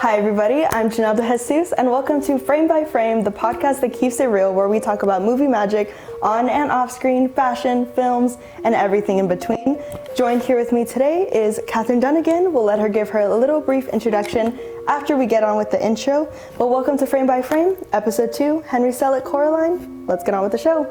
Hi everybody, I'm Janelle De Jesus, and welcome to Frame by Frame, the podcast that keeps it real, where we talk about movie magic on and off screen, fashion, films, and everything in between. Joined here with me today is Katherine Dunnagan. We'll let her give her a little brief introduction after we get on with the intro. But welcome to Frame by Frame, episode 2, Henry Selick, Coraline. Let's get on with the show.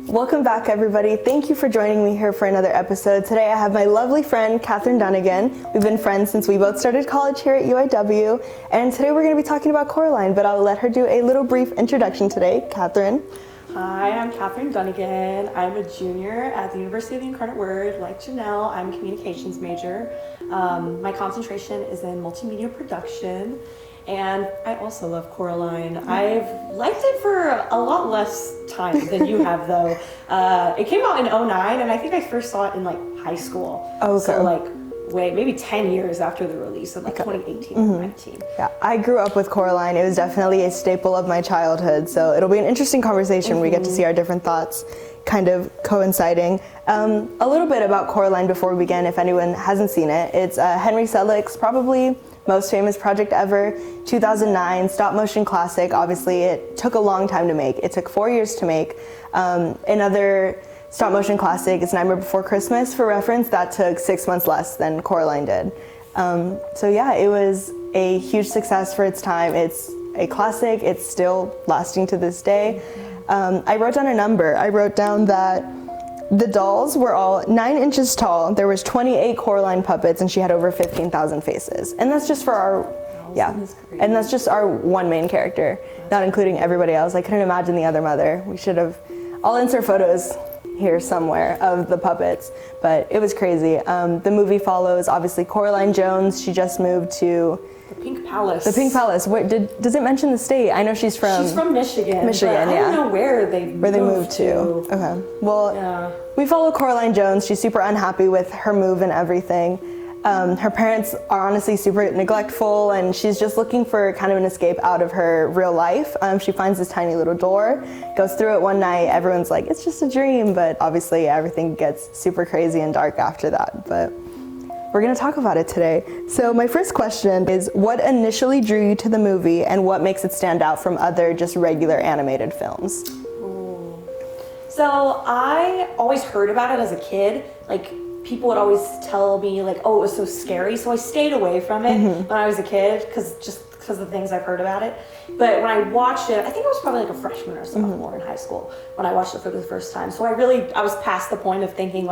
Welcome back, everybody. Thank you for joining me here for another episode. Today I have my lovely friend, Katherine Dunnagan. We've been friends since we both started college here at UIW, and today we're going to be talking about Coraline, but I'll let her do a little brief introduction today. Katherine. Hi, I'm Katherine Dunnagan. I'm a junior at the University of the Incarnate Word. Like Janelle, I'm a communications major. My concentration is in multimedia production. And I also love Coraline. I've liked it for a lot less time than you have, though. It came out in 2009, and I think I first saw it in high school. Oh, okay. So maybe 10 years after the release, in 2018 or 19. Yeah, I grew up with Coraline. It was definitely a staple of my childhood. So it'll be an interesting conversation. We get to see our different thoughts kind of coinciding. A little bit about Coraline before we begin, if anyone hasn't seen it. It's Henry Selick's probably most famous project ever, 2009 stop motion classic. Obviously it took a long time to make. It took 4 years to make. Another stop motion classic is Nightmare Before Christmas. For reference, that took 6 months less than Coraline did. So yeah, it was a huge success for its time. It's a classic. It's still lasting to this day. I wrote down a number. I wrote down that the dolls were all 9 inches tall. There was 28 Coraline puppets, and she had over 15,000 faces. And that's just for our, and that's just our one main character, not including everybody else. I couldn't imagine the other mother. We should have, I'll insert photos here somewhere of the puppets, but it was crazy. The movie follows, obviously, Coraline Jones. She just moved to the Pink Palace. The Pink Palace. Where does it mention the state? I know she's from Michigan. Michigan, but I don't know where they moved to. Okay. Well, we follow Coraline Jones. She's super unhappy with her move and everything. Her parents are honestly super neglectful, and she's just looking for kind of an escape out of her real life. She finds this tiny little door, goes through it one night. Everyone's like, it's just a dream, but obviously everything gets super crazy and dark after that. But we're going to talk about it today. So my first question is, what initially drew you to the movie, and what makes it stand out from other just regular animated films? So I always heard about it as a kid. People would always tell me oh, it was so scary. So I stayed away from it when I was a kid because of the things I've heard about it. But when I watched it, I think I was probably a freshman or sophomore in high school when I watched it for the first time. So I was past the point of thinking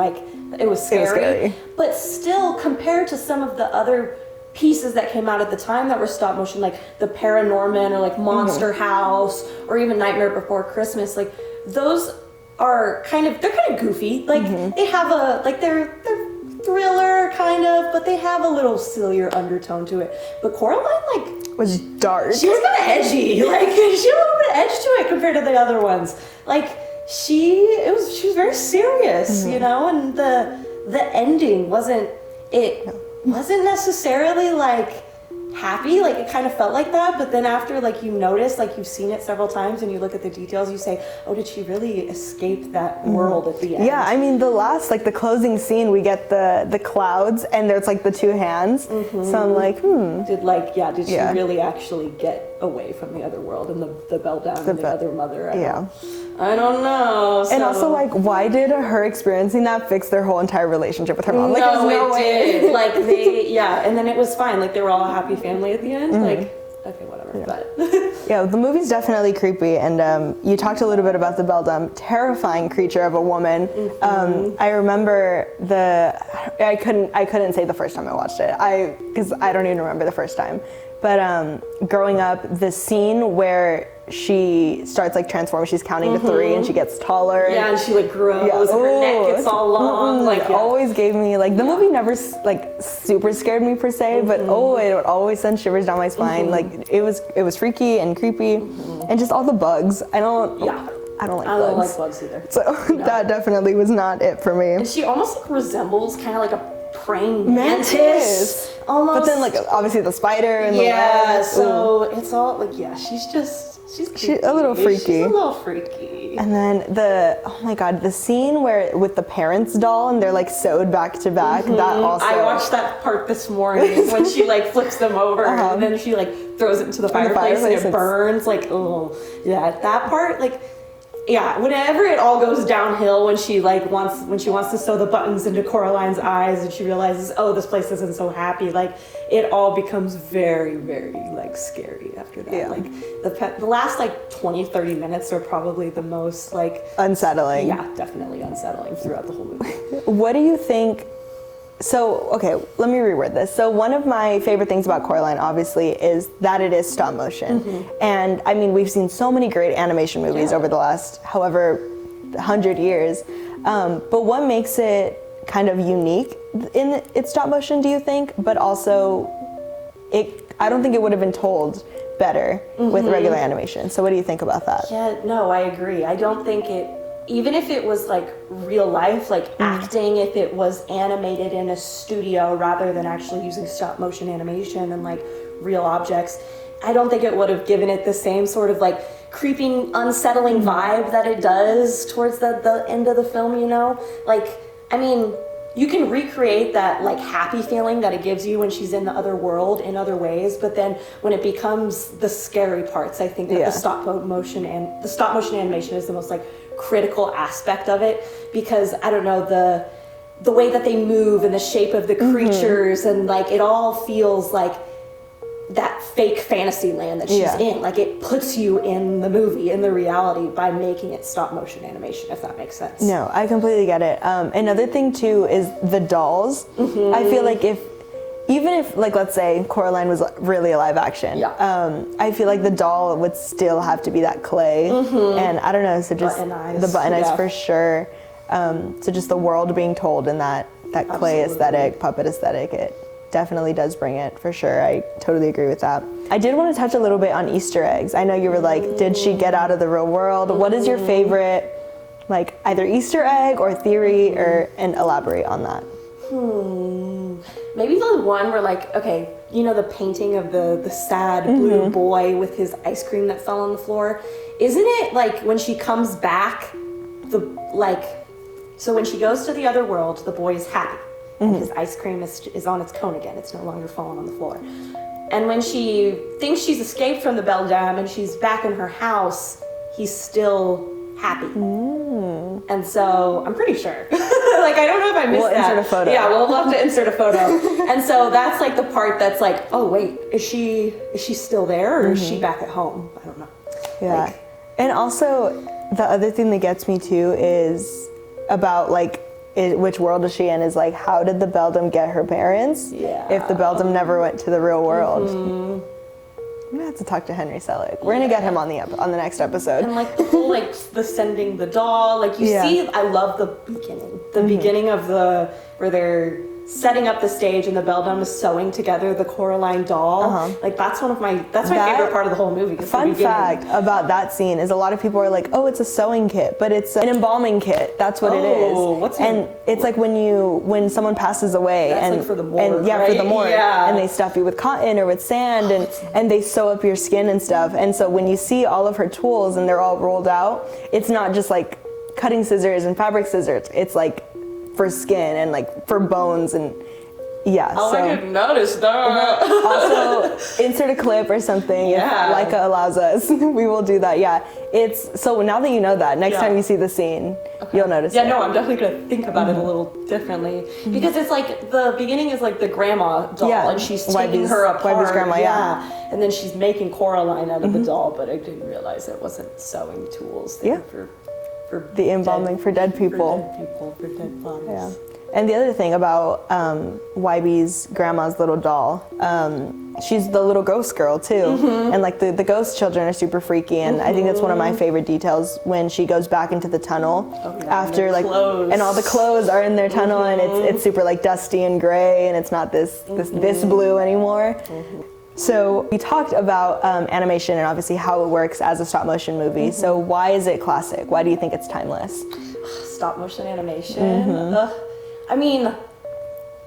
it was scary. But still, compared to some of the other pieces that came out at the time that were stop motion, like the Paranorman or Monster House or even Nightmare Before Christmas, those are kind of goofy. They have they're thriller kind of, but they have a little sillier undertone to it. But Coraline was dark. She was kind of edgy. She had a little bit of edge to it compared to the other ones. She was very serious, and the ending wasn't necessarily happy. It kind of felt like that, but then after you notice, you've seen it several times and you look at the dedetails, you say, oh, did she really escape that world at the end? Yeah, I mean, the last, the closing scene, we get the clouds and there's the two hands. So I'm like, Did she really actually get away from the other world and the bell down and the other mother? I don't know. And also, why did her experiencing that fix their whole entire relationship with her mom? No, it did. And then it was fine. They were all a happy family at the end. Okay, whatever. Yeah. But yeah, the movie's definitely creepy. And you talked a little bit about the beldam, terrifying creature of a woman. I remember I couldn't say the first time I watched it. Because I don't even remember the first time. But growing up, the scene where she starts transforming, she's counting to 3 and she gets taller. Yeah, and she grows, and her neck gets all long. It always gave me the movie never super scared me per se, but it would always send shivers down my spine. It was freaky and creepy, and just all the bugs. I don't like bugs. I don't like bugs either. So that definitely was not it for me. And she almost resembles kind of a praying mantis. Almost. But then obviously the spider and the web. So so it's all like, yeah, she's a little freaky. She's a little freaky. And then oh my God, the scene where with the parents' doll and they're like sewed back to back, that also. I watched that part this morning when she like flips them over and then she like throws it into the fireplace and it burns. Like, oh, yeah, that part, like, yeah, whenever it all goes downhill when she wants to sew the buttons into Coraline's eyes and she realizes, oh, this place isn't so happy, like it all becomes very, very like scary after that. Yeah. Like the last like 20-30 minutes are probably the most like unsettling. Yeah, definitely unsettling throughout the whole movie. What do you think? So, okay, let me reword this. So one of my favorite things about Coraline, obviously, is that it is stop motion. And I mean, we've seen so many great animation movies over the last, however, 100 years. But what makes it kind of unique in its stop motion, do you think? But also, I don't think it would have been told better with regular animation. So what do you think about that? Yeah, no, I agree. I don't think even if it was like real life, like acting, if it was animated in a studio rather than actually using stop motion animation and like real objects, I don't think it would have given it the same sort of like creeping, unsettling vibe that it does towards the end of the film, you know? Like, I mean, you can recreate that like happy feeling that it gives you when she's in the other world in other ways, but then when it becomes the scary parts, I think that the stop motion animation is the most like critical aspect of it, because I don't know, the way that they move and the shape of the creatures and like it all feels like that fake fantasy land that she's in. Like it puts you in the movie, in the reality, by making it stop motion animation, if that makes sense. No, I completely get it. Another thing too is the dolls. I feel like even if like, let's say Coraline was really a live action, I feel like the doll would still have to be that clay. And I don't know, so just the button eyes for sure. So just the world being told in that clay aesthetic, puppet aesthetic, it definitely does bring it for sure. I totally agree with that. I did want to touch a little bit on Easter eggs. I know you were like, did she get out of the real world? What is your favorite, like either Easter egg or theory, and elaborate on that? Maybe the one where like, okay, you know the painting of the sad blue boy with his ice cream that fell on the floor? Isn't it like when she comes back, so when she goes to the other world, the boy is happy. And his ice cream is on its cone again. It's no longer falling on the floor. And when she thinks she's escaped from the beldam and she's back in her house, he's still happy. And so I'm pretty sure. Like, I don't know if I missed that. We'll insert a photo. Yeah, we'll have to insert a photo. And so that's like the part that's like, oh wait, is she still there or is she back at home? I don't know. Yeah. Like, and also the other thing that gets me too is about like, which world is she in, is like, how did the beldam get her parents if the beldam never went to the real world? I'm gonna have to talk to Henry Selick. We're gonna get him on the next episode. And like the whole like the sending the doll, like you see, I love the beginning of where they're setting up the stage and the beldam is sewing together the Coraline doll. Like that's my favorite part of the whole movie. Fun fact about that scene is a lot of people are like, oh, it's a sewing kit, but it's an embalming kit. That's what it is. It's like when someone passes away, that's and like for the morgue, for the morgue, yeah. and they stuff you with cotton or with sand, and they sew up your skin and stuff. And so when you see all of her tools and they're all rolled out, it's not just like cutting scissors and fabric scissors. It's like for skin and like for bones and I didn't notice that. Also, insert a clip or something if Leica allows us. We will do that. Yeah, it's so now that you know that, next time you see the scene, you'll notice. Yeah, no, I'm definitely gonna think about it a little differently because it's like the beginning is like the grandma doll and she's taking her apart. Wybie's grandma, and then she's making Coraline out of the doll, but I didn't realize it wasn't sewing tools. For the embalming for dead people. For dead bodies. Yeah. And the other thing about Wybie's grandma's little doll, she's the little ghost girl too. And like the ghost children are super freaky, and I think that's one of my favorite details when she goes back into the tunnel after like clothes. And all the clothes are in their tunnel and it's super like dusty and gray and it's not this blue anymore. So we talked about animation and obviously how it works as a stop motion movie. So why is it classic? Why do you think it's timeless? Stop motion animation. I mean,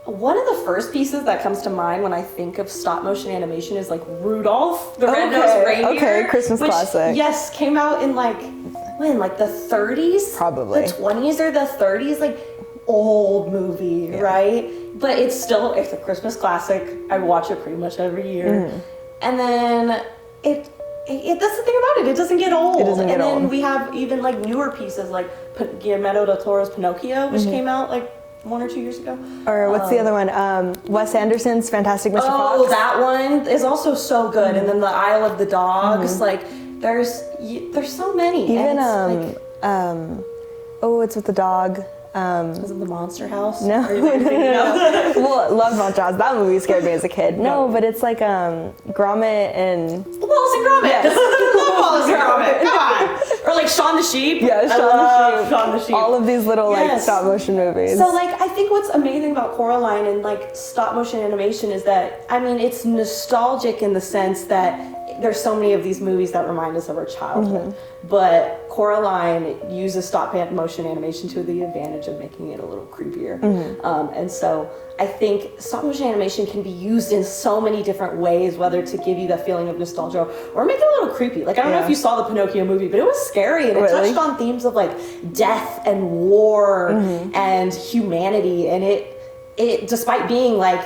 One of the first pieces that comes to mind when I think of stop motion animation is like Rudolph the Red-Nosed Reindeer. Okay, Christmas classic. Yes, came out in like the 30s? Probably. The 20s or the 30s, like old movie, right? But it's a Christmas classic. I watch it pretty much every year. And then it that's the thing about it. It doesn't get old. And then we have even like newer pieces like Guillermo del Toro's Pinocchio, which came out like 1 or 2 years ago. Or what's the other one? Wes Anderson's Fantastic Mr. Fox. Oh, that one is also so good. And then The Isle of the Dogs. Like there's so many. Even it's with the dog. Was it The Monster House? No. No. Well, love Monster House. That movie scared me as a kid. No, but it's like Gromit and Wallace and Gromit. Yes. Love Wallace and Gromit. Come on. Or like Shaun the Sheep. Yeah, Shaun the Sheep. All of these little like stop motion movies. So like I think what's amazing about Coraline and like stop motion animation is that it's nostalgic in the sense that there's so many of these movies that remind us of our childhood, but Coraline uses stop motion animation to the advantage of making it a little creepier. And so I think stop motion animation can be used in so many different ways, whether to give you that feeling of nostalgia or make it a little creepy. Like I don't know if you saw the Pinocchio movie, but it was scary and it touched on themes of like death and war and humanity, and it despite being like,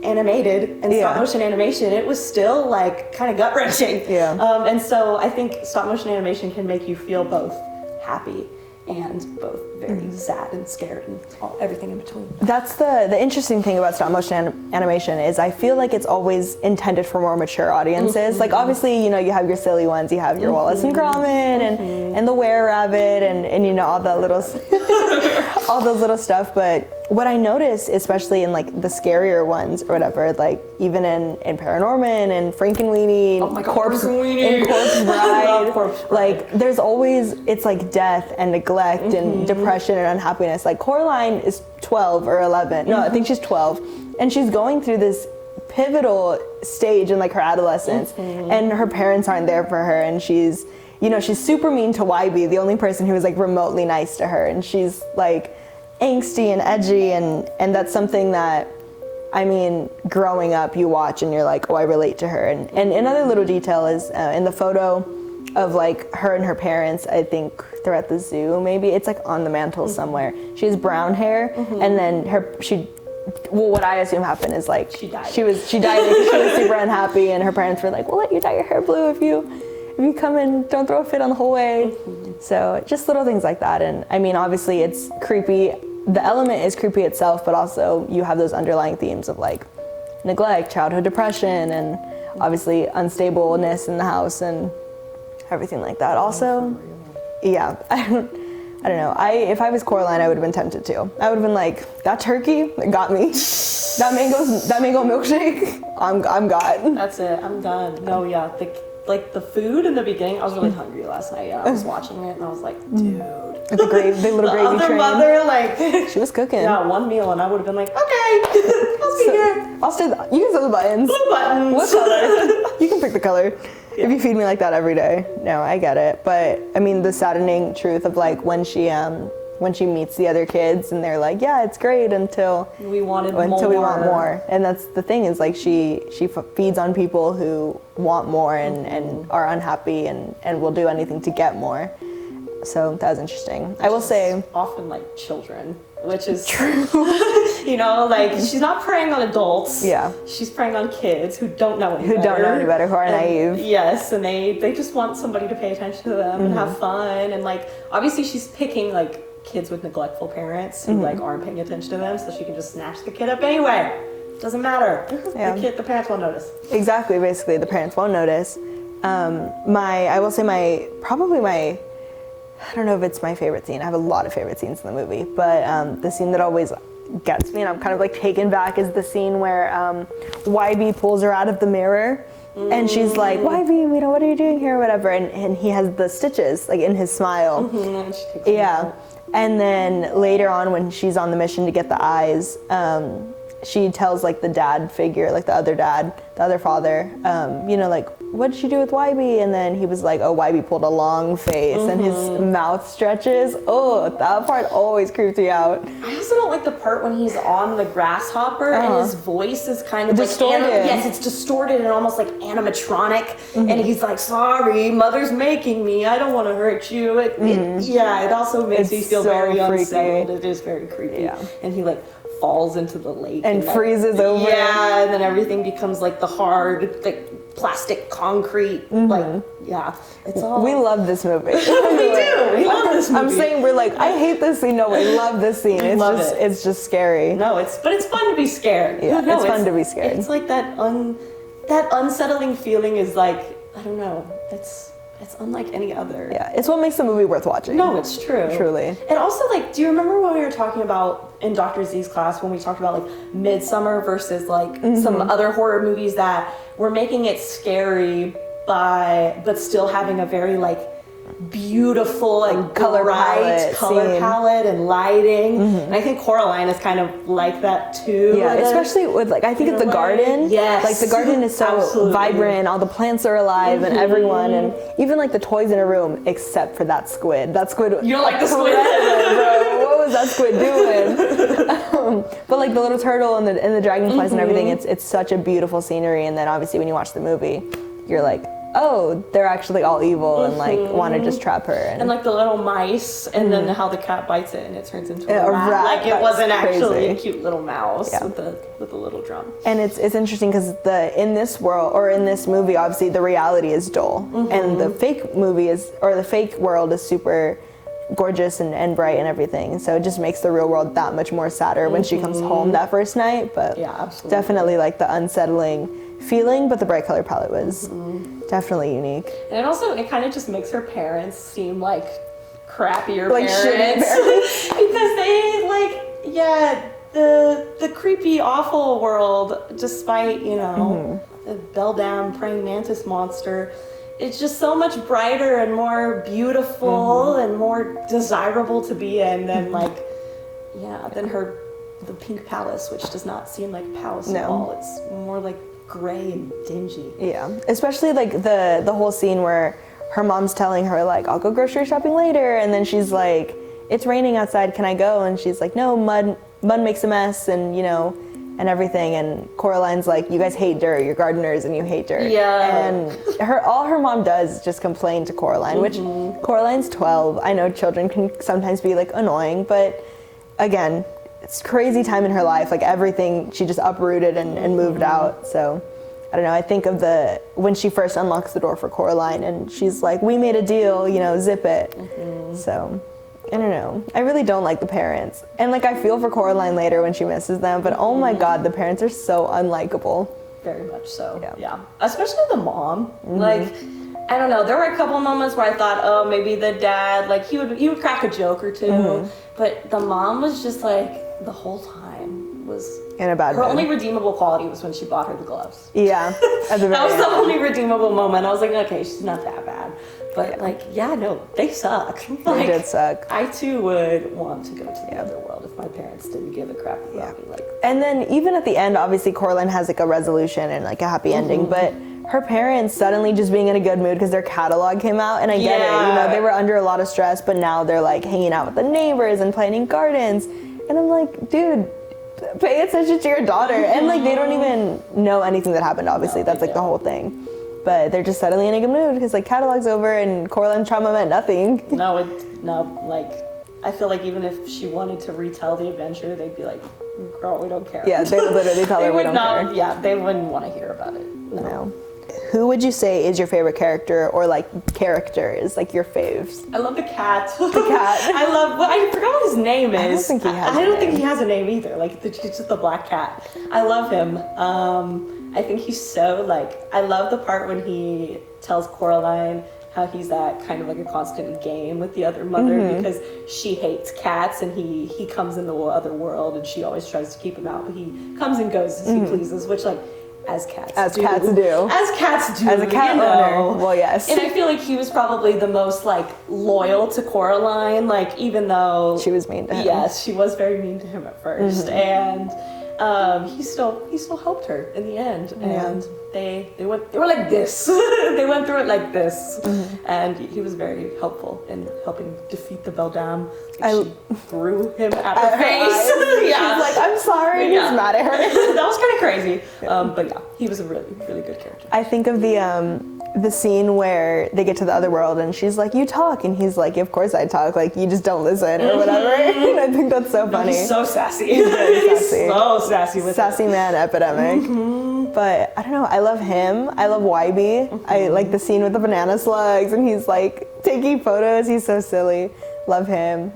animated and stop motion animation, it was still like kind of gut wrenching. And so I think stop motion animation can make you feel both happy and both very sad and scared and everything in between. That's the interesting thing about stop motion animation is I feel like it's always intended for more mature audiences. Like obviously, you have your silly ones, you have your Wallace and Gromit and the Were-Rabbit and all the little all those little stuff. But what I noticed, especially in like the scarier ones or whatever, like even in Paranorman and Frankenweenie, Corpse Bride, like there's always, it's like death and neglect and depression and unhappiness. Like Coraline is 12 or 11. No, I think she's 12. And she's going through this pivotal stage in like her adolescence and her parents aren't there for her, and she's super mean to Wybie, the only person who is like remotely nice to her, and she's like angsty and edgy, and that's something that growing up you watch and you're like, oh, I relate to her. And another little detail is in the photo of like her and her parents, I think they're at the zoo, maybe it's like on the mantle somewhere. She has brown hair and then what I assume happened is like she died because she was super unhappy, and her parents were like, we'll let you dye your hair blue if you come and don't throw a fit on the whole way. So just little things like that. And obviously it's creepy. The element is creepy itself, but also you have those underlying themes of like neglect, childhood depression, and obviously unstableness in the house and everything like that. Also, yeah, I don't know. If I was Coraline, I would have been tempted too. I would have been like, that turkey, it got me. That mango milkshake, I'm got. That's it. I'm done. No, yeah. The food in the beginning, I was really hungry last night. I was watching it and I was like, dude. The little gravy train. Mother, she was cooking. Yeah, one meal, and I would have been like, okay, I'll be here. You can set the buttons. Blue buttons. What color? You can pick the color. Yeah. If you feed me like that every day. No, I get it. But the saddening truth of like when she meets the other kids and they're like, yeah, it's great until we want more. And that's the thing is like she feeds on people who want more and are unhappy and will do anything to get more. So that was interesting. I will say often like children, which is true. Like she's not preying on adults. Yeah. She's preying on kids who don't know any better. Don't know any better, who are naive. Yes, and they just want somebody to pay attention to them and have fun. And like obviously she's picking like kids with neglectful parents who like aren't paying attention to them, so she can just snatch the kid up anyway. Doesn't matter. Yeah. The parents won't notice. Exactly, basically the parents won't notice. I will say I don't know if it's my favorite scene. I have a lot of favorite scenes in the movie, but the scene that always gets me and I'm kind of like taken back is the scene where Wybie pulls her out of the mirror and she's like, Wybie, what are you doing here or whatever, and he has the stitches like in his smile. And she takes yeah. And then later on when she's on the mission to get the eyes, she tells like the dad figure, like the other father, you know, like, what did you do with Wybie? And then he was like, oh, Wybie pulled a long face and his mouth stretches. Oh, that part always creeps me out. I also don't like the part when he's on the grasshopper and his voice is kind of distorted. Like yes, it's distorted and almost like animatronic. And he's like, sorry, mother's making me. I don't want to hurt you. It also makes me feel so very unsettled. It is very creepy. Yeah. And he like falls into the lake and freezes over. Yeah, and then everything becomes like the hard, like plastic concrete. Like, yeah, it's all. We love this movie. We do. We love this movie. I'm saying we're like, I hate this scene. No, we love this scene. It's just scary. No, but it's fun to be scared. Yeah, it's fun to be scared. It's like that unsettling feeling is like, I don't know. It's unlike any other. Yeah, it's what makes the movie worth watching. No, it's true. Truly. And also, like, do you remember when we were talking about in Dr. Z's class when we talked about like Midsummer versus like some other horror movies that were making it scary but still having a very like beautiful like color palette and lighting. And I think Coraline is kind of like that too. Yeah, especially with like, I think it's the garden. Yes. Like the garden is so vibrant, all the plants are alive and everyone, and even like the toys in a room except for that squid. That squid. You don't like the squid? Bro, what was that squid doing? But like the little turtle and the dragonflies and everything, it's such a beautiful scenery. And then obviously when you watch the movie, you're like, oh, they're actually all evil and like want to just trap her. And like the little mice, and then how the cat bites it and it turns into a rat. Like it wasn't actually a cute little mouse with a little drum. And it's interesting because in this world or in this movie, obviously the reality is dull, and the fake movie the fake world is super gorgeous and bright and everything. So it just makes the real world that much more sadder when she comes home that first night. But yeah, absolutely. Definitely like the unsettling feeling, but the bright color palette was definitely unique. And it kind of just makes her parents seem like crappier like parents. Because they the creepy awful world, despite the Beldam praying mantis monster, it's just so much brighter and more beautiful and more desirable to be in than than the pink palace, which does not seem like a palace at all. It's more like gray and dingy. Yeah, especially like the whole scene where her mom's telling her like, I'll go grocery shopping later, and then she's like, it's raining outside, can I go? And she's like, no, mud makes a mess, and and everything. And Coraline's like, you guys hate dirt, you're gardeners and you hate dirt. Yeah. And all her mom does is just complain to Coraline, which Coraline's 12. I know children can sometimes be like annoying, but again, it's crazy time in her life, like everything, she just uprooted and moved out. So I don't know, I think of when she first unlocks the door for Coraline and she's like, we made a deal, zip it. So I don't know, I really don't like the parents. And like I feel for Coraline later when she misses them, but oh my God, the parents are so unlikable. Very much so, yeah. Especially the mom, like, I don't know, there were a couple moments where I thought, oh, maybe the dad, like he would crack a joke or two, but the mom was just like, the whole time was in a bad her mood. Only redeemable quality was when she bought her the gloves. Yeah, at the very that was end. the only redeemable moment. I was like, okay, she's not that bad, but no, they suck. They did suck. I too would want to go to the other world if my parents didn't give a crap about me. Like, and then even at the end, obviously Coraline has like a resolution and like a happy ending, but her parents suddenly just being in a good mood because their catalog came out, and I get it, they were under a lot of stress, but now they're like hanging out with the neighbors and planting gardens. And I'm like, dude, pay attention to your daughter. And like, they don't even know anything that happened, obviously. That's like the whole thing. But they're just suddenly in a good mood because like catalog's over and Coraline's trauma meant nothing. No, like, I feel like even if she wanted to retell the adventure, they'd be like, girl, we don't care. Yeah, they would literally tell her we don't care. Yeah, they wouldn't want to hear about it. No. Who would you say is your favorite character, or like characters, like your faves? I love the cat. The cat. I forgot what his name is. I don't think he has a name either. Like it's just the black cat. I love him. I think he's so I love the part when he tells Coraline how he's at kind of like a constant game with the other mother because she hates cats and he comes in the other world and she always tries to keep him out, but he comes and goes as he pleases, which as cats do. As a cat owner. Well, yes. And I feel like he was probably the most loyal to Coraline, even though she was mean to him. Yes, she was very mean to him at first. And he still helped her in the end, and they were like this. They went through it like this, and he was very helpful in helping defeat the Beldam. She threw him at her face. She's like, I'm sorry. He's mad at her. That was kind of crazy, but yeah, he was a really, really good character. I think of the scene where they get to the other world and she's like, you talk, and he's like, of course I talk, like you just don't listen or whatever. And I think that's so funny. He's so sassy. He's very sassy. He's so sassy with sassy man epidemic. But I don't know, I love him. I love YB. I like the scene with the banana slugs and he's like taking photos. He's so silly. Love him.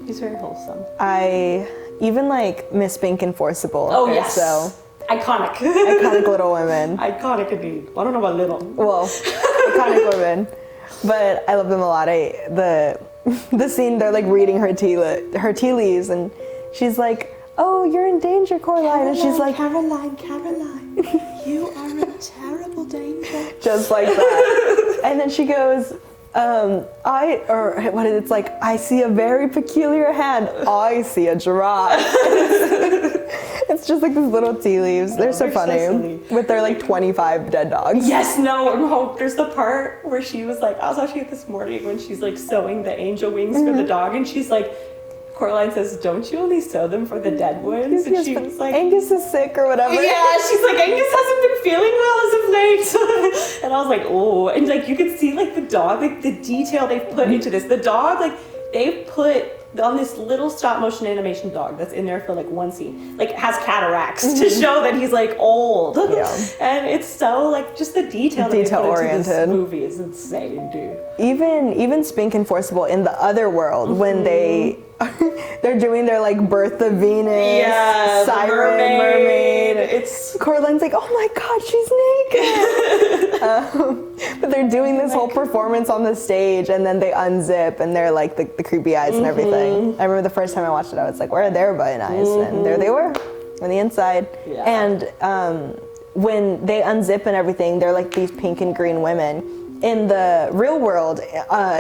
He's very wholesome. I even like Miss Pink and Forcible. Oh yes. So iconic. Iconic Little Women. Iconic indeed. I don't know about little. Well, iconic women. But I love them a lot. The scene, they're like reading her tea leaves and she's like, oh, you're in danger, Coraline. And she's like, Caroline, you are in terrible danger. Just like that. And then she goes, it's like, I see a very peculiar hand. I see a giraffe. It's just like these little tea leaves. They're so funny. With their like 25 dead dogs. Yes, no, there's the part where she was like, I was watching it this morning when she's like sewing the angel wings for the dog, and she's like, Coraline says, don't you only sew them for the dead ones? And she was like, Angus is sick or whatever. Yeah, she's like, Angus hasn't been feeling well as of late. And I was like, oh, and like you could see like the dog, like the detail they've put into this. The dog, like they've put on this little stop motion animation dog that's in there for like one scene, like has cataracts to show that he's like old. Yeah. And it's so like just the detail that they put into this movie is insane, dude. Even Spink and Forcible in the other world when they're doing their like Birth of Venus, Siren, mermaid. It's Coraline's like, oh my god, she's naked. But they're doing this whole performance on the stage, and then they unzip, and they're like the creepy eyes and everything. I remember the first time I watched it, I was like, where are their button eyes? And there they were, on the inside. Yeah. And when they unzip and everything, they're like these pink and green women. In the real world,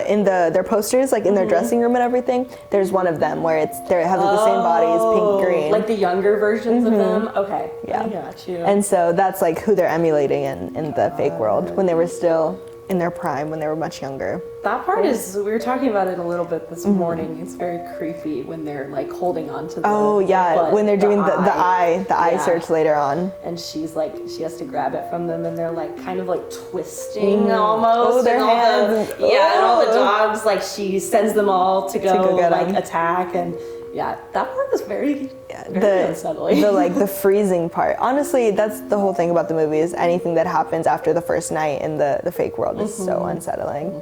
in their posters, like in their dressing room and everything, there's one of them where it has like the same bodies, pink and green. Like the younger versions of them? Okay. Yeah. I got you. And so that's like who they're emulating in the fake world when they were still in their prime, when they were much younger. That part is, we were talking about it a little bit this morning. It's very creepy when they're like holding on to the butt, when they're doing the eye search later on. And she's like, she has to grab it from them, and they're like kind of like twisting almost. Oh, their hands. And all the dogs, like she sends them all to go get like them. attack, and yeah, that part was very unsettling. The freezing part. Honestly, that's the whole thing about the movie, is anything that happens after the first night in the fake world is so unsettling.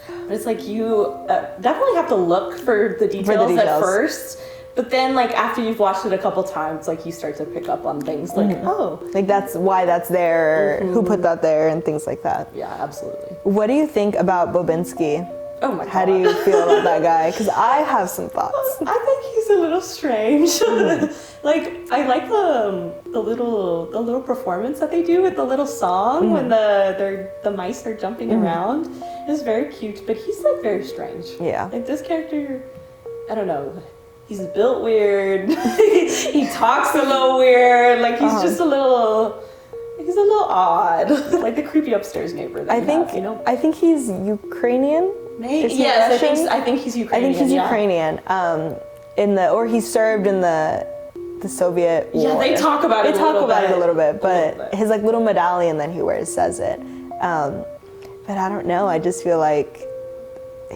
But it's like you definitely have to look for the details at first, but then like after you've watched it a couple times, like you start to pick up on things like, like that's why that's there, who put that there, and things like that. Yeah, absolutely. What do you think about Bobinski? Oh my god. How do you feel about that guy? Because I have some thoughts. I think he's a little strange. Like I like the little performance that they do with the little song when the mice are jumping around. It's very cute, but he's like very strange. Yeah. Like this character, I don't know. He's built weird. He talks a little weird. Like he's just a little. He's a little odd. Like the creepy upstairs neighbor that I think he's Ukrainian. Maybe. Yes, I think he's Ukrainian. I think he's Ukrainian. Or he served in the Soviet war. Yeah, they talk about it. They talk about it a little bit, but his like little medallion that he wears says it. But I don't know. I just feel like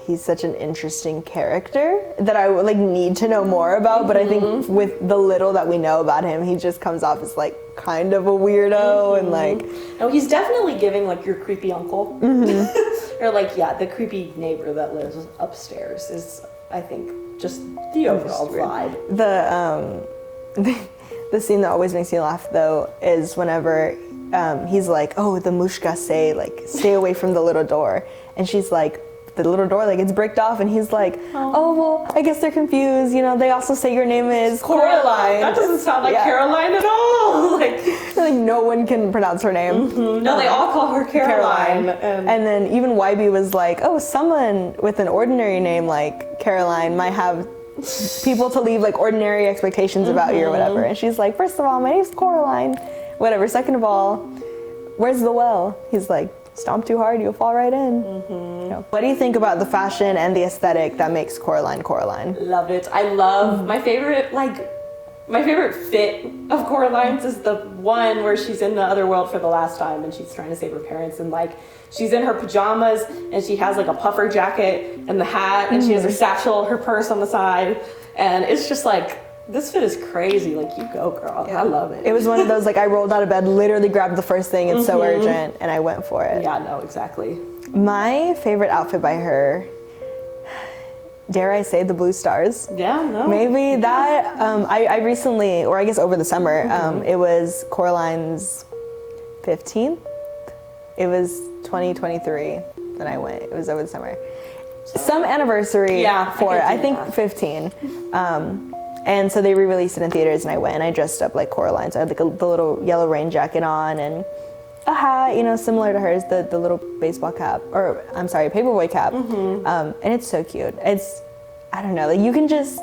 he's such an interesting character that I would like need to know more about. But I think with the little that we know about him, he just comes off as like kind of a weirdo and like. No, he's definitely giving like your creepy uncle, or like the creepy neighbor that lives upstairs is, I think, just the overall vibe. The scene that always makes me laugh though is whenever he's like, oh, the mushka say like stay away from the little door, and she's like, the little door like it's bricked off, and he's like, oh well, I guess they're confused, you know, they also say your name is Coraline. That doesn't sound like Caroline at all. Like no one can pronounce her name. No, they all call her Caroline. And then even YB was like, oh, someone with an ordinary name like Caroline might have people to leave like ordinary expectations about you or whatever. And she's like, first of all, my name's Coraline, whatever. Second of all, where's the well? He's like, stomp too hard, you'll fall right in. You know. What do you think about the fashion and the aesthetic that makes Coraline Coraline? Love it. I love my favorite fit of Coraline's is the one where she's in the other world for the last time and she's trying to save her parents, and like she's in her pajamas and she has like a puffer jacket and the hat and she has her satchel, her purse on the side, and it's just like, this fit is crazy. Like, you go, girl. Yeah. I love it. It was one of those, like, I rolled out of bed, literally grabbed the first thing, it's so urgent, and I went for it. Yeah, no, exactly. My favorite outfit by her, dare I say, the blue stars? Yeah, no. Maybe that. I recently, or I guess over the summer, it was Coraline's 15th. It was 2023 that I went. It was over the summer. Some anniversary for it. I think 15. And so they re-released it in theaters, and I went and I dressed up like Coraline. So I had like the little yellow rain jacket on and a hat, you know, similar to hers, the little baseball cap, or I'm sorry, paperboy cap. And it's so cute. It's, I don't know, like you can just,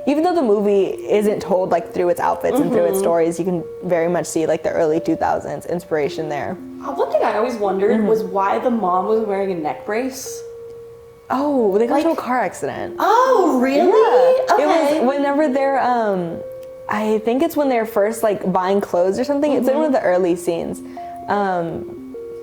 even though the movie isn't told like through its outfits and through its stories, you can very much see like the early 2000s inspiration there. One thing I always wondered was why the mom was wearing a neck brace. Oh, they got into a car accident. Oh, really? Yeah. Okay. It was whenever they're, I think it's when they're first like buying clothes or something. It's in one of the early scenes.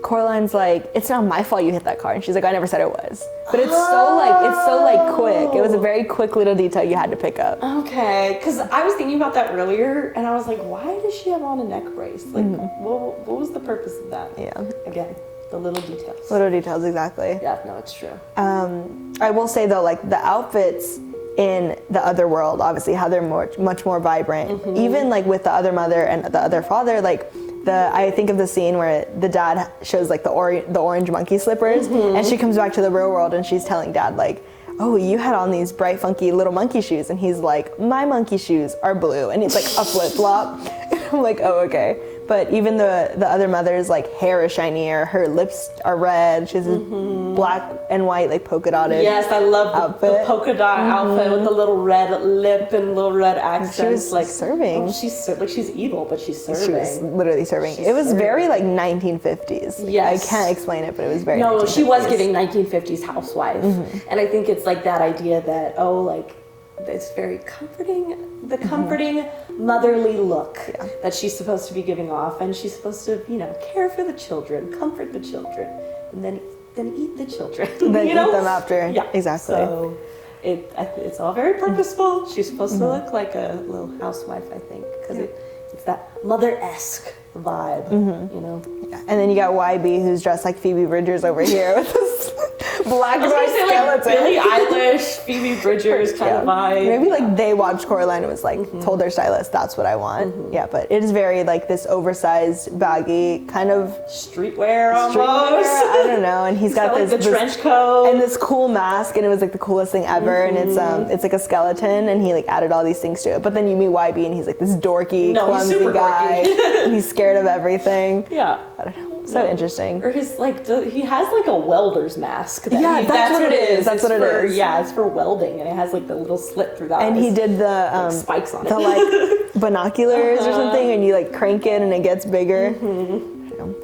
Coraline's like, it's not my fault you hit that car. And she's like, I never said it was. But it's so quick. It was a very quick little detail you had to pick up. Okay, because I was thinking about that earlier and I was like, why does she have on a neck brace? Like, what was the purpose of that? Yeah. Again, the little details. Little details, exactly. Yeah, no, it's true. I will say though, like the outfits in the other world, obviously how they're much more vibrant. Even like with the other mother and the other father, like I think of the scene where the dad shows like the orange monkey slippers, and she comes back to the real world and she's telling dad like, oh, you had on these bright funky little monkey shoes, and he's like, my monkey shoes are blue, and it's like a flip-flop. I'm like, oh, okay. But even the other mother's like hair is shinier, her lips are red, she has this black and white like polka dotted Yes, I love the polka dot outfit with the little red lip and little red accents. She was like serving. Oh, she's evil, but she's serving. She was literally serving. It was very like 1950s. Yes. I can't explain it, but it was very No, 1950s. she was giving 1950s housewife. And I think it's like that idea that, oh, like, it's very comforting, the comforting motherly look that she's supposed to be giving off, and she's supposed to, you know, care for the children, comfort the children, and then eat the children. Then you know? eat them after. Yeah, exactly. So it's all very purposeful. She's supposed to look like a little housewife, I think, because it's that mother-esque vibe, you know. Yeah. And then you got YB, who's dressed like Phoebe Bridgers over here with this black and white skeleton. Like Billie Eilish, Phoebe Bridgers kind of vibe. Maybe like they watched Coraline and was like, told their stylist, that's what I want. Yeah, but it is very like this oversized, baggy kind of streetwear almost. I don't know. And he's got like this trench coat and this cool mask, and it was like the coolest thing ever. And it's like a skeleton, and he like added all these things to it. But then you meet YB, and he's like this dorky, clumsy guy. He's scared of everything. Yeah. I don't know. So interesting. Or his like, he has like a welder's mask. That's what it is. That's what it is. Yeah, it's for welding, and it has like the little slit through that. And he did the like spikes on it. The like binoculars or something, and you like crank it and it gets bigger.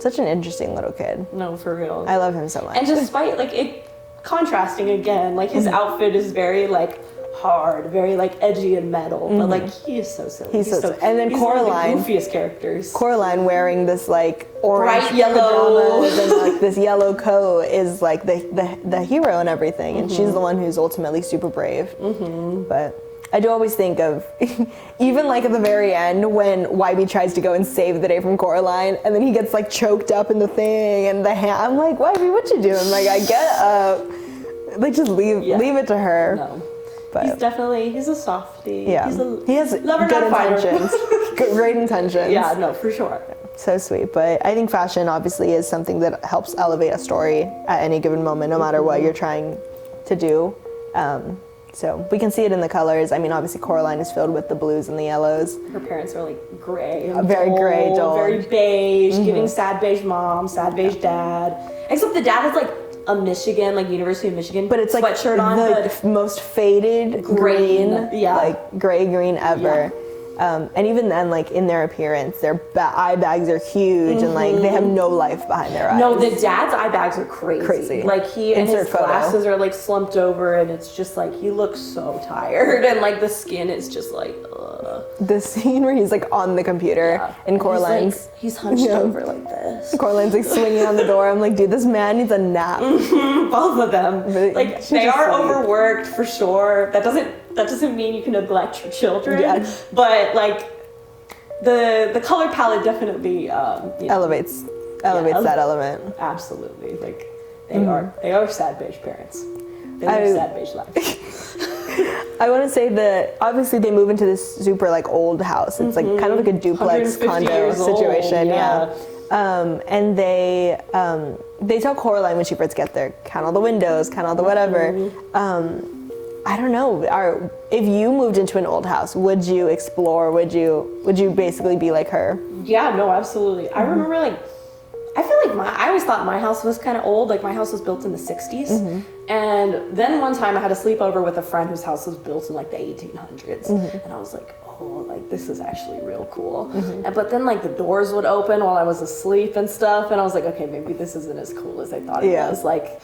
Such an interesting little kid. No, for real. I love him so much. And despite like it contrasting again, like his outfit is very like hard, very like edgy and metal, but like he is so silly. He's so and then he's Coraline, one of the goofiest characters. Coraline wearing this like orange bright yellow pajamas and like this yellow coat is like the hero and everything, and she's the one who's ultimately super brave. But I do always think of, even like at the very end when YB tries to go and save the day from Coraline, and then he gets like choked up in the thing and the hand. I'm like, YB, what you doing? Like, I get up. Like, just leave it to her. No. But he's a softie. Yeah. He has good intentions. Great intentions. Yeah, no, for sure. So sweet. But I think fashion obviously is something that helps elevate a story at any given moment, no matter what you're trying to do. So we can see it in the colors. I mean, obviously Coraline is filled with the blues and the yellows. Her parents are like gray. Very gray, dull. Very beige, giving sad beige mom, sad beige dad. Except the dad is like a Michigan, like University of Michigan, but it's like sweatshirt on, the most faded green, like gray green ever. And even then, like in their appearance, their eye bags are huge and like they have no life behind their eyes. No, the dad's eye bags are crazy. Like and his glasses are like slumped over, and it's just like he looks so tired, and like the skin is just like. The scene where he's like on the computer and Coraline's he's hunched over like this. Coraline's like swinging on the door. I'm like, dude, this man needs a nap. Both of them, like they are overworked for sure. That doesn't mean you can neglect your children. But like the color palette definitely elevates that element. Absolutely, like they are sad beige parents. They live sad beige lives. I want to say that obviously they move into this super like old house. It's like kind of like a duplex condo situation. And they tell Coraline when she first gets there, count all the windows, count all the whatever. I don't know. If you moved into an old house, would you explore? Would you basically be like her? Yeah, no, absolutely. I remember like. I feel like I always thought my house was kind of old. Like my house was built in the 60s. And then one time I had a sleepover with a friend whose house was built in like the 1800s. And I was like, oh, like this is actually real cool. But then like the doors would open while I was asleep and stuff. And I was like, okay, maybe this isn't as cool as I thought it was. Like,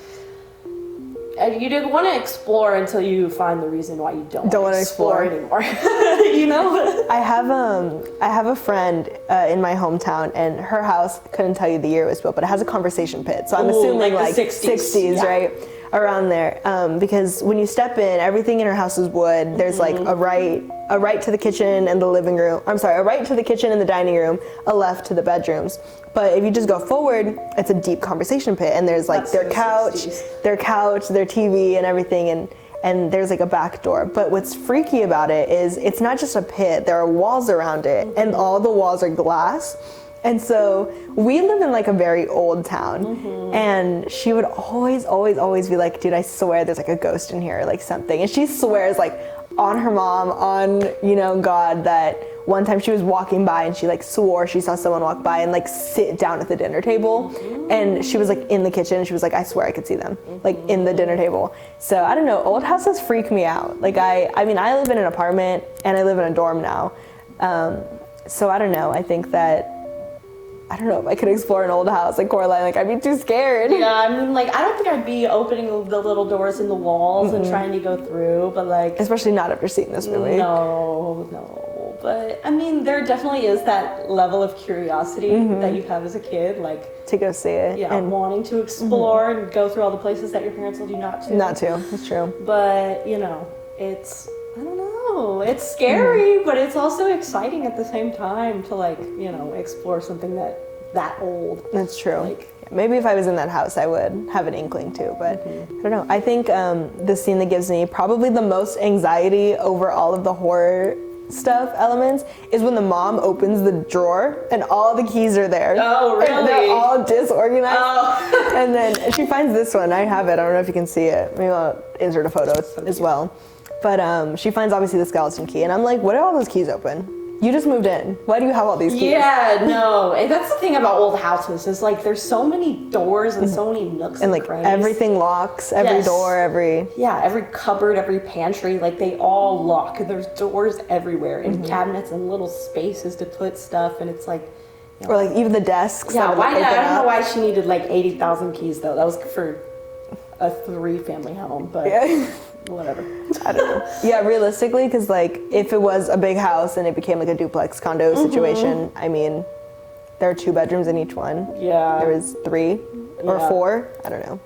you didn't want to explore until you find the reason why you don't want to explore anymore. You know? I have a friend in my hometown, and her house, couldn't tell you the year it was built, but it has a conversation pit. So I'm assuming like the 60s, right? Around there. Because when you step in, everything in her house is wood. There's like a right to the kitchen and the living room. I'm sorry, a right to the kitchen and the dining room, a left to the bedrooms. But if you just go forward, it's a deep conversation pit, and there's like their couch, their TV, and everything, and there's like a back door. But what's freaky about it is it's not just a pit. There are walls around it, and all the walls are glass. And so we live in like a very old town, and she would always be like, dude, I swear there's like a ghost in here or like something. And she swears like on her mom, on, God, that one time she was walking by and she like swore she saw someone walk by and like sit down at the dinner table. And she was like in the kitchen and she was like, I swear I could see them like in the dinner table. So I don't know, old houses freak me out. Like I mean, I live in an apartment and I live in a dorm now. So I don't know, I think that I don't know if I could explore an old house like Coraline, like I'd be too scared. Yeah, I mean, like I don't think I'd be opening the little doors in the walls and trying to go through, but like... Especially not after seeing this movie. No. But I mean, there definitely is that level of curiosity that you have as a kid, like... To go see it. Yeah, and wanting to explore and go through all the places that your parents told you not to. Not to, that's true. But, it's... I don't know. It's scary, but it's also exciting at the same time to like, explore something that old. That's true. Like, maybe if I was in that house, I would have an inkling too, but I don't know. I think the scene that gives me probably the most anxiety over all of the horror stuff elements is when the mom opens the drawer and all the keys are there. Oh, really? And they're all disorganized. Oh. And then she finds this one. I have it. I don't know if you can see it. Maybe I'll insert a photo as well. But she finds obviously the skeleton key, and I'm like, what are all those keys open? You just moved in. Why do you have all these keys? Yeah, no. And that's the thing about old houses is like there's so many doors and so many nooks and like crannies. Everything locks, every door, every cupboard, every pantry, like they all lock. There's doors everywhere and cabinets and little spaces to put stuff, and it's like or like even the desks. Yeah, I don't know why she needed like 80,000 keys though. That was for a 3-family home, but whatever. I don't know. Yeah, realistically, because like if it was a big house and it became like a duplex condo situation, I mean, there are 2 bedrooms in each one. Yeah. There was 3 or 4. I don't know.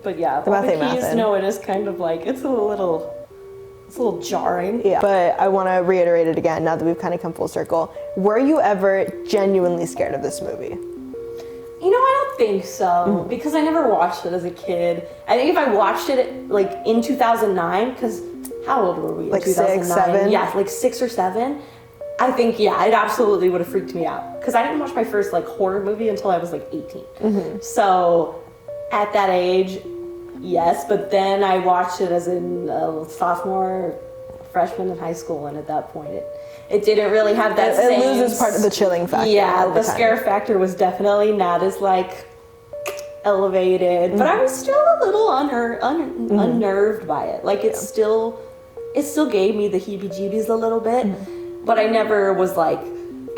But yeah, the keys, no, it is kind of like it's a little jarring. Yeah. But I want to reiterate it again now that we've kind of come full circle. Were you ever genuinely scared of this movie? I don't think so, because I never watched it as a kid. I think if I watched it like in 2009, because how old were we in 2009? 6, 7? Yeah, like 6 or 7. I think, it absolutely would have freaked me out. Because I didn't watch my first like horror movie until I was like 18. So at that age, yes, but then I watched it as a sophomore, freshman in high school, and at that point it didn't really have that same... It loses part of the chilling factor. Yeah, the scare factor was definitely not as like elevated, but I was still a little unnerved by it. Like it still gave me the heebie-jeebies a little bit, but I never was like,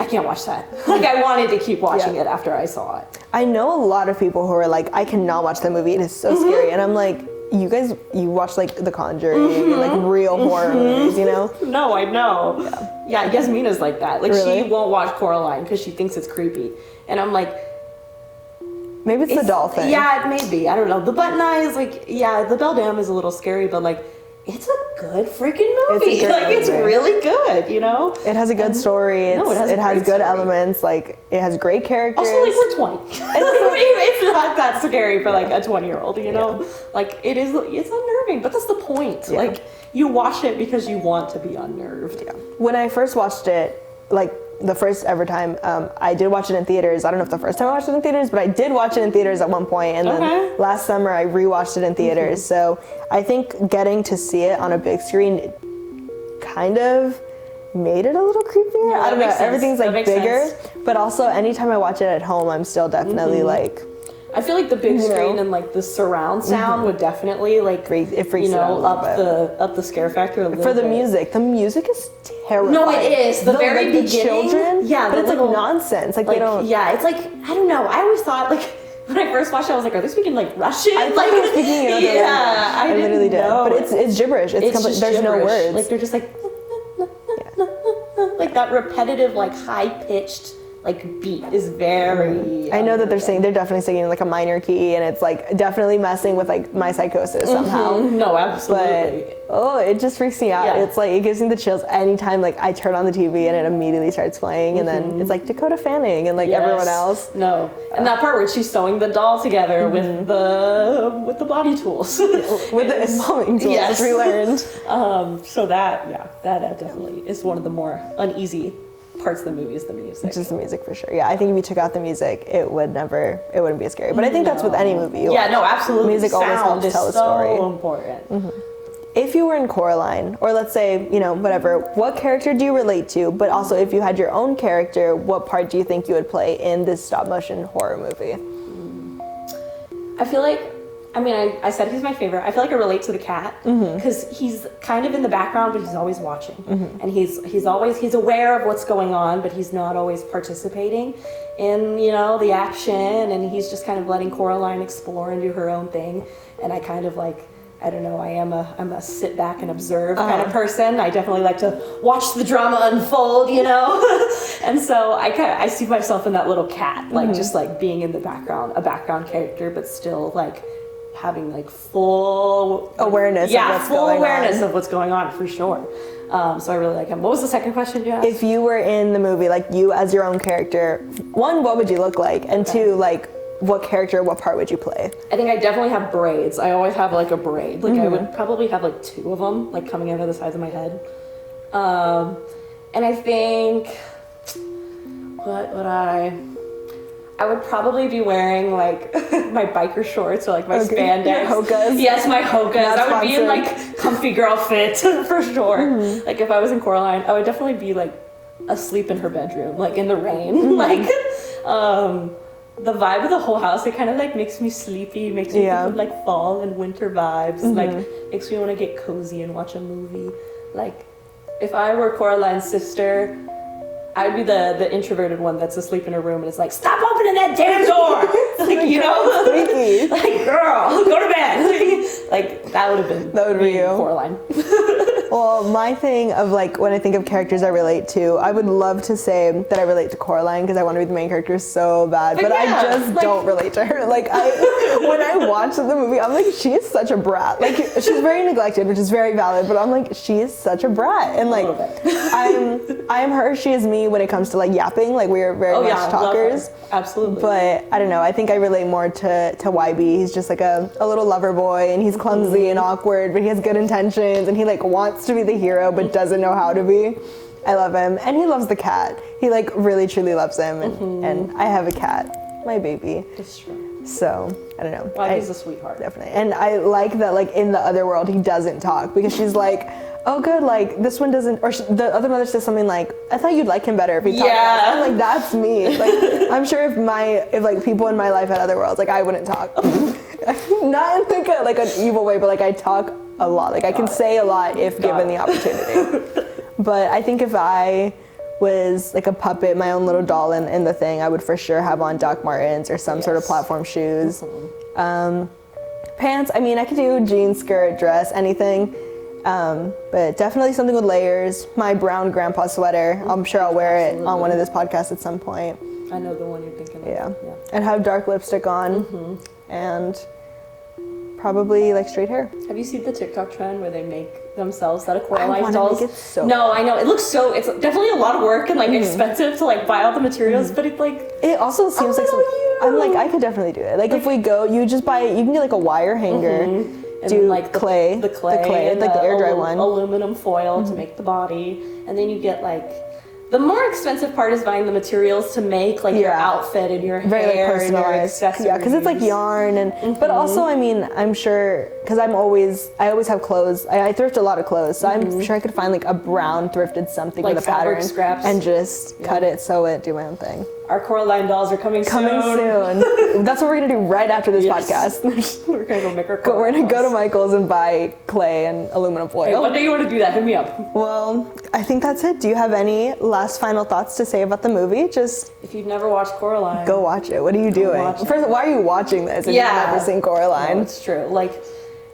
I can't watch that. Like I wanted to keep watching it after I saw it. I know a lot of people who are like, I cannot watch that movie. It is so scary. And I'm like, you watch like The Conjuring and like real horror movies, you know? No, I know. Yeah, Yasmina's like that. Like Really? she won't watch Coraline because she thinks it's creepy. And I'm like, Maybe it's the doll thing. yeah, maybe. I don't know. The Button Eye is like, yeah, the Belle Dame is a little scary, but like, it's a good freaking movie. It's a like, good it's movie. really good, you know? It has a good story. It has great good story. elements. Like, it has great characters. Also, like, we're 20. It's not that scary for like a 20-year-old, you know? Like, it's unnerving, but that's the point. Yeah. Like, you watch it because you want to be unnerved. Yeah. When I first watched it, like the first ever time, I did watch it in theaters. I don't know if the first time I watched it in theaters, but I did watch it in theaters at one point, and then last summer I rewatched it in theaters. So I think getting to see it on a big screen kind of made it a little creepier. Yeah, I don't know. makes sense. Everything's That like makes bigger, sense. but also anytime I watch it at home, I'm still definitely like. I feel like the big You know? screen and like the surround sound would definitely like It freaks you it out a know little bit. up the scare factor a little For the bit. music is terrifying. No, it is. The very like, beginning, the children, yeah, but the it's little- like nonsense. Like, Like, they don't. yeah, it's like I don't know. I always thought like when I first watched it, I was like, are they speaking like Russian? I thought like, they were speaking another language. I literally didn't did. know. But it's gibberish. It's just there's no gibberish. words. Like they're just like like that repetitive, like high pitched like beat is very. I know that they're definitely singing like a minor key, and it's like definitely messing with like my psychosis somehow. No, absolutely. But it just freaks me out. Yeah. It's like it gives me the chills anytime like I turn on the TV and it immediately starts playing, and then it's like Dakota Fanning and like everyone else. No, and that part where she's sewing the doll together with the body tools, With the embalming tools, Yes. which we learned. So that definitely is one of the more uneasy parts of the movie is the music. Just the music for sure. Yeah, I think if you took out the music, it wouldn't be as scary. But I think that's with any movie. You Yeah, watch. no, absolutely. Music always Sound helps is tell a so story. important. If you were in Coraline, or let's say, whatever, what character do you relate to? But also, if you had your own character, what part do you think you would play in this stop motion horror movie? I feel like, I said he's my favorite. I feel like I relate to the cat because he's kind of in the background, but he's always watching, and he's aware of what's going on, but he's not always participating in the action, and he's just kind of letting Coraline explore and do her own thing. And I kind of like, I don't know, I'm a sit back and observe kind of person. I definitely like to watch the drama unfold, and so I see myself in that little cat, like just like being in the background, a background character, but still like having like full awareness of what's full going awareness on. of what's going on for sure. So I really like him. What was the second question you asked? If you were in the movie, like you as your own character, one, what would you look like? And two, like what part would you play? I think I definitely have braids. I always have like a braid. Like I would probably have like two of them, like coming out of the sides of my head. And I think, what would I would probably be wearing like my biker shorts or like my spandex. Your Hokas. Yes, my Hokas. Not I would be in sponsored. like comfy girl fit for sure. Like if I was in Coraline, I would definitely be like asleep in her bedroom, like in the rain. Like the vibe of the whole house, it kind of like makes me sleepy, makes me think of like fall and winter vibes, like makes me want to get cozy and watch a movie. Like if I were Coraline's sister, I would be the introverted one that's asleep in her room and is like, stop opening that damn door! Like, like, girl, go to bed! Like, that would have been you. Coraline. Well, my thing of like, when I think of characters I relate to, I would love to say that I relate to Coraline because I want to be the main character so bad, but I just don't relate to her. Like, when I watch the movie, I'm like, she is such a brat. Like, she's very neglected, which is very valid, but I'm like, she is such a brat. And like, I'm her, she is me when it comes to like yapping. Like, we are very much talkers. Absolutely. But I don't know, I think I relate more to YB. He's just like a little lover boy, and he's clumsy and awkward, but he has good intentions, and he like wants to be the hero but doesn't know how to be. I love him, and he loves the cat. He like really truly loves him, and I have a cat, my baby. It's true. So I don't know. YB's a sweetheart. Definitely. And I like that like in the other world he doesn't talk because she's like, oh good, like this one doesn't, or the other mother says something like, I thought you'd like him better if he talked less. I'm like, that's me. Like, I'm sure if like people in my life had other worlds, like I wouldn't talk. Not in like an evil way, but like I talk a lot. Like I can say a lot if given the opportunity. But I think if I was like a puppet, my own little doll in the thing, I would for sure have on Doc Martens or some sort of platform shoes. Pants, I mean, I could do jeans, skirt, dress, anything. But definitely something with layers. My brown grandpa sweater, I'm sure I'll wear it on one of this podcasts at some point. I know the one you're thinking of. Yeah. And have dark lipstick on and probably like straight hair. Have you seen the TikTok trend where they make themselves out of Coraline dolls? I want to make it so No, I know. It looks so, it's definitely a lot of work and like expensive to like buy all the materials, but it's like... It also seems like I'm like, I could definitely do it. Like if we go, you just buy, you can get like a wire hanger, do like clay, the clay, like the air dry one. Aluminum foil to make the body. And then you get like, the more expensive part is buying the materials to make like your outfit and your very hair like personalized. And your accessories. Yeah, because it's like yarn and but also I mean I'm sure because I always have clothes. I thrift a lot of clothes, so I'm sure I could find like a brown thrifted something like with a pattern scraps and just cut it, sew it, do my own thing. Our Coraline dolls are coming soon. That's what we're gonna do right after this podcast. We're gonna go make our We're gonna go to Michael's and buy clay and aluminum foil. Hey, one day you want to do that, hit me up. Well, I think that's it. Do you have any last final thoughts to say about the movie? Just if you've never watched Coraline, go watch it. What are you doing? First, why are you watching this if you've never seen Coraline? No, it's true. Like,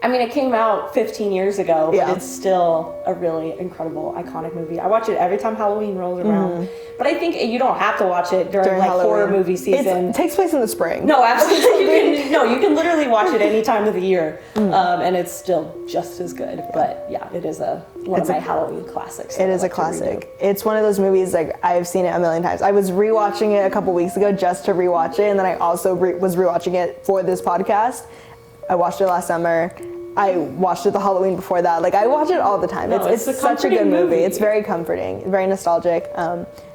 I mean, it came out 15 years ago, but it's still a really incredible, iconic movie. I watch it every time Halloween rolls around. But I think you don't have to watch it during like Halloween. Horror movie season. It takes place in the spring. No, absolutely. You can literally watch it any time of the year, and it's still just as good. But yeah, it is one of my Halloween classics. It is a classic. It's one of those movies like I've seen it a million times. I was rewatching it a couple weeks ago just to rewatch it, and then I also was rewatching it for this podcast. I watched it last summer. I watched it the Halloween before that. Like I watch it all the time. It's such a good movie. It's very comforting, very nostalgic.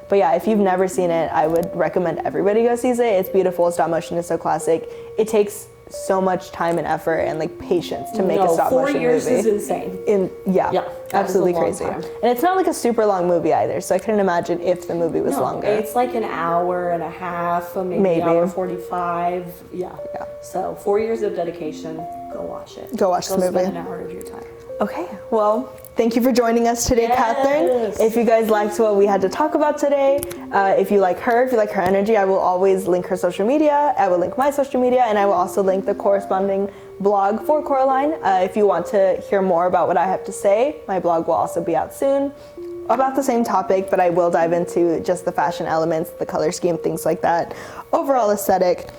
But yeah, if you've never seen it, I would recommend everybody go sees it. It's beautiful. Stop motion is so classic. It takes so much time and effort and like patience to make a stop motion movie. 4 years is insane. Yeah, absolutely crazy. And it's not like a super long movie either, so I couldn't imagine if the movie was longer. It's like an hour and a half, maybe an hour 45. Yeah. So 4 years of dedication. Go watch it. Go watch the movie. Spend an hour of your time. Okay, well, thank you for joining us today, Katherine. If you guys liked what we had to talk about today, if you like her energy, I will always link her social media. I will link my social media, and I will also link the corresponding blog for Coraline. If you want to hear more about what I have to say, my blog will also be out soon about the same topic, but I will dive into just the fashion elements, the color scheme, things like that, overall aesthetic.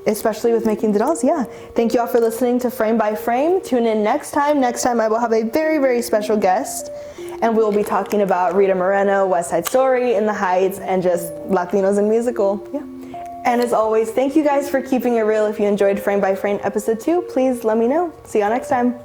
Especially with making the dolls, Thank you all for listening to Frame by Frame. Tune in next time. Next time I will have a very, very special guest, and we will be talking about Rita Moreno, West Side Story, In the Heights, and just Latinos in musical. And as always, thank you guys for keeping it real. If you enjoyed Frame by Frame episode 2, please let me know. See y'all next time.